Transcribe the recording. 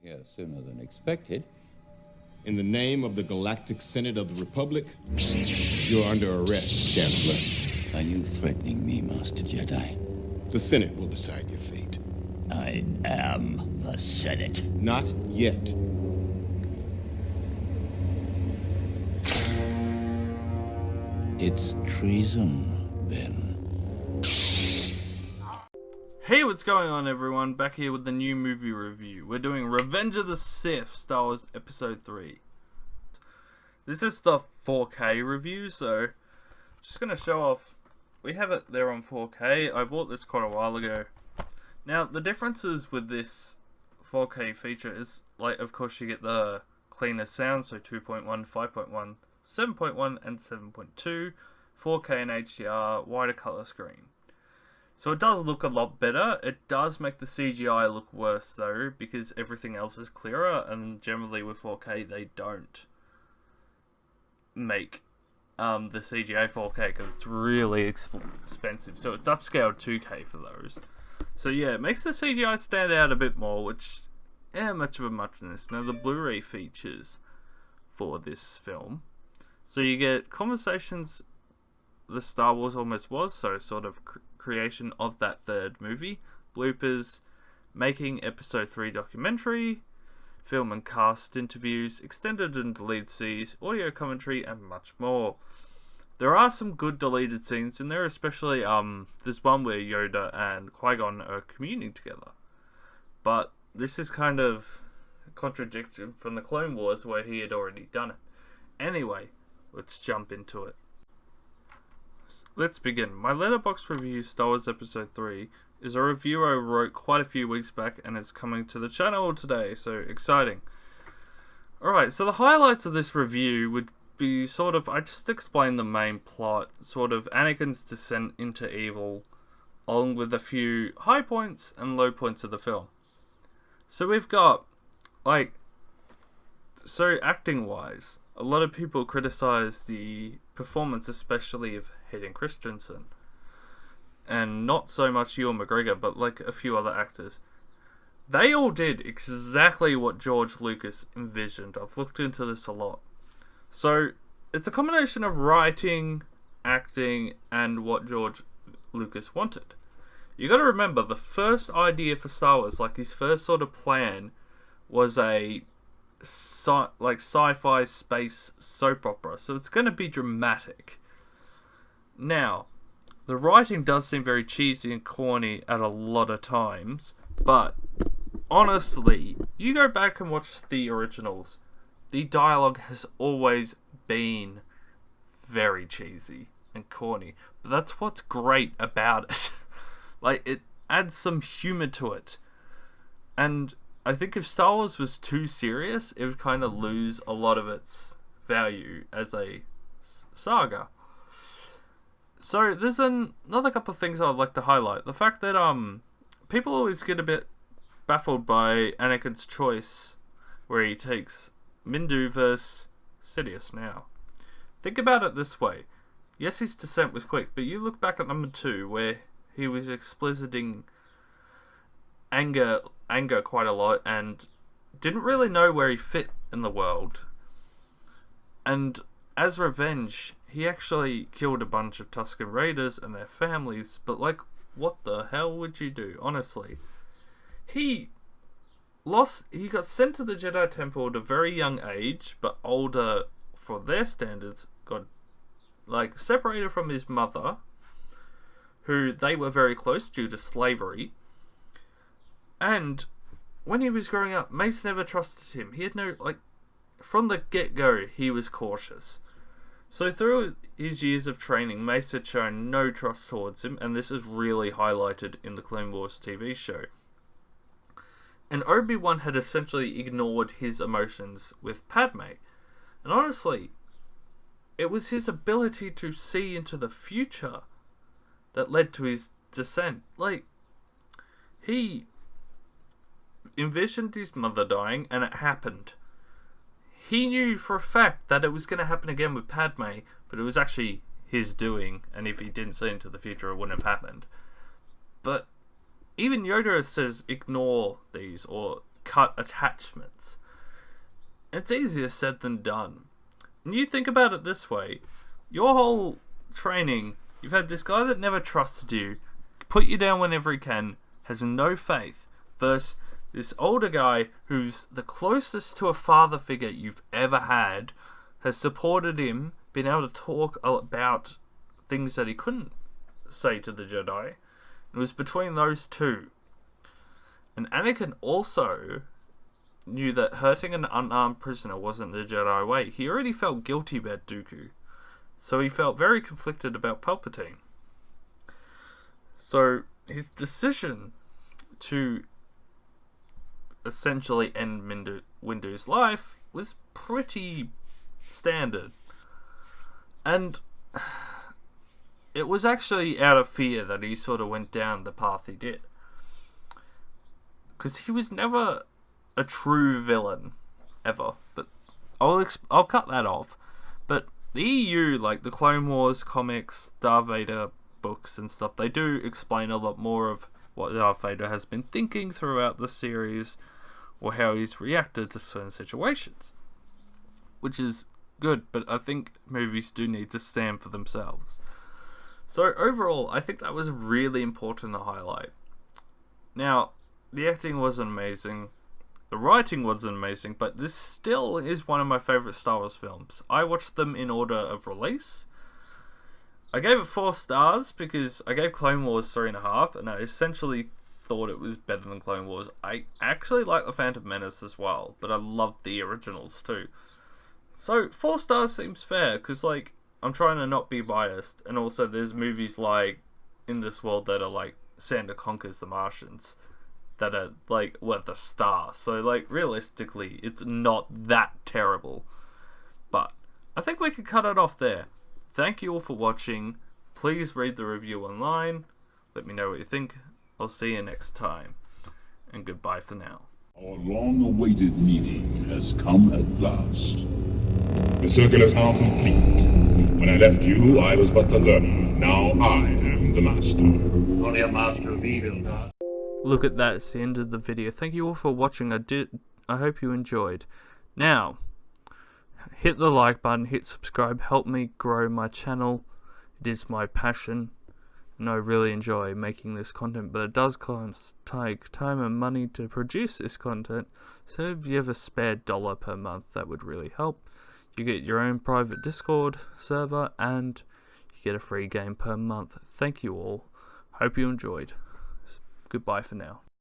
Here sooner than expected. In the name of the Galactic Senate of the Republic, you're under arrest, Chancellor. Are you threatening me, Master Jedi? The Senate will decide your fate. I am the Senate. Not yet. It's treason, then. Hey, what's going on, everyone? Back here with the new movie review. We're doing Revenge of the Sith, Star Wars Episode 3. This is the 4K review, so just going to show off. We have it there on 4K. I bought this quite a while ago. Now, the differences with this 4K feature is, like, of course, you get the cleaner sound, so 2.1, 5.1, 7.1, and 7.2, 4K and HDR, wider color screen. So it does look a lot better. It does make the CGI look worse though, because everything else is clearer, and generally with 4K they don't make the CGI 4K because it's really expensive. So it's upscaled 2K for those. So yeah, it makes the CGI stand out a bit more, which, much of a muchness. Now the Blu-ray features for this film. So you get conversations the Star Wars almost was, so sort of creation of that third movie, bloopers, making episode 3 documentary, film and cast interviews, extended and deleted scenes, audio commentary, and much more. There are some good deleted scenes in there, especially there's one where Yoda and Qui-Gon are communing together. But this is kind of a contradiction from the Clone Wars where he had already done it. Anyway, let's jump into it. Let's begin. My Letterbox review, Star Wars Episode 3, is a review I wrote quite a few weeks back and it's coming to the channel today, so exciting. Alright, so the highlights of this review would be sort of, I just explained the main plot, sort of Anakin's descent into evil, along with a few high points and low points of the film. So we've got, acting wise, a lot of people criticize the performance, especially of Hayden Christensen, and not so much Ewan McGregor, but like a few other actors. They all did exactly what George Lucas envisioned. I've looked into this a lot. So it's a combination of writing, acting, and what George Lucas wanted. You got to remember, the first idea for Star Wars, like his first sort of plan, was a sci-fi space soap opera, so it's going to be dramatic. Now, the writing does seem very cheesy and corny at a lot of times, but honestly, you go back and watch the originals, the dialogue has always been very cheesy and corny, but that's what's great about it. It adds some humor to it, and I think if Star Wars was too serious, it would kind of lose a lot of its value as a saga. So there's another couple of things I would like to highlight. The fact that people always get a bit baffled by Anakin's choice, where he takes Mindu versus Sidious. Now, think about it this way. Yes, his descent was quick, but you look back at number 2, where he was expliciting anger quite a lot and didn't really know where he fit in the world. And as revenge, he actually killed a bunch of Tusken Raiders and their families, but what the hell would you do, honestly? He got sent to the Jedi Temple at a very young age, but older for their standards, got separated from his mother, who they were very close due to slavery. And when he was growing up, Mace never trusted him. He had no, from the get-go, he was cautious. So through his years of training, Mace had shown no trust towards him, and this is really highlighted in the Clone Wars TV show. And Obi-Wan had essentially ignored his emotions with Padme. And honestly, it was his ability to see into the future that led to his descent. He envisioned his mother dying, and it happened. He knew for a fact that it was going to happen again with Padme, but it was actually his doing, and if he didn't see into the future, it wouldn't have happened. But even Yoda says ignore these, or cut attachments. It's easier said than done. And you think about it this way. Your whole training, you've had this guy that never trusted you, put you down whenever he can, has no faith, versus this older guy who's the closest to a father figure you've ever had, has supported him, been able to talk about things that he couldn't say to the Jedi. It was between those two. And Anakin also knew that hurting an unarmed prisoner wasn't the Jedi way. He already felt guilty about Dooku. So he felt very conflicted about Palpatine. So his decision to essentially end Windu's life was pretty standard. And it was actually out of fear that he sort of went down the path he did. Because he was never a true villain, ever. But I'll cut that off. But the EU, like the Clone Wars comics, Darth Vader books and stuff, they do explain a lot more of what Darth Vader has been thinking throughout the series, or how he's reacted to certain situations. Which is good, but I think movies do need to stand for themselves. So overall, I think that was really important to highlight. Now, the acting wasn't amazing, the writing wasn't amazing, but this still is one of my favourite Star Wars films. I watched them in order of release. I gave it 4 stars because I gave Clone Wars 3.5, and I essentially thought it was better than Clone Wars. I actually like The Phantom Menace as well, but I loved the originals too. So 4 stars seems fair, because like, I'm trying to not be biased, and also there's movies like in this world that are like Santa Conquers the Martians, that are like worth a star. So like, realistically, it's not that terrible. But I think we could cut it off there. Thank you all for watching. Please read the review online. Let me know what you think. I'll see you next time. And goodbye for now. Our long-awaited meeting has come at last. The circle is now complete. When I left you, I was but the learner. Now I am the master. Only a master of evil, God. Look at that, it's the end of the video. Thank you all for watching. I hope you enjoyed. Now, hit the like button, hit subscribe, help me grow my channel. It is my passion, and I really enjoy making this content, but it does take time and money to produce this content. So if you have a spare $1 per month, that would really help. You get your own private Discord server, and you get a free game per month. Thank you all. Hope you enjoyed. Goodbye for now.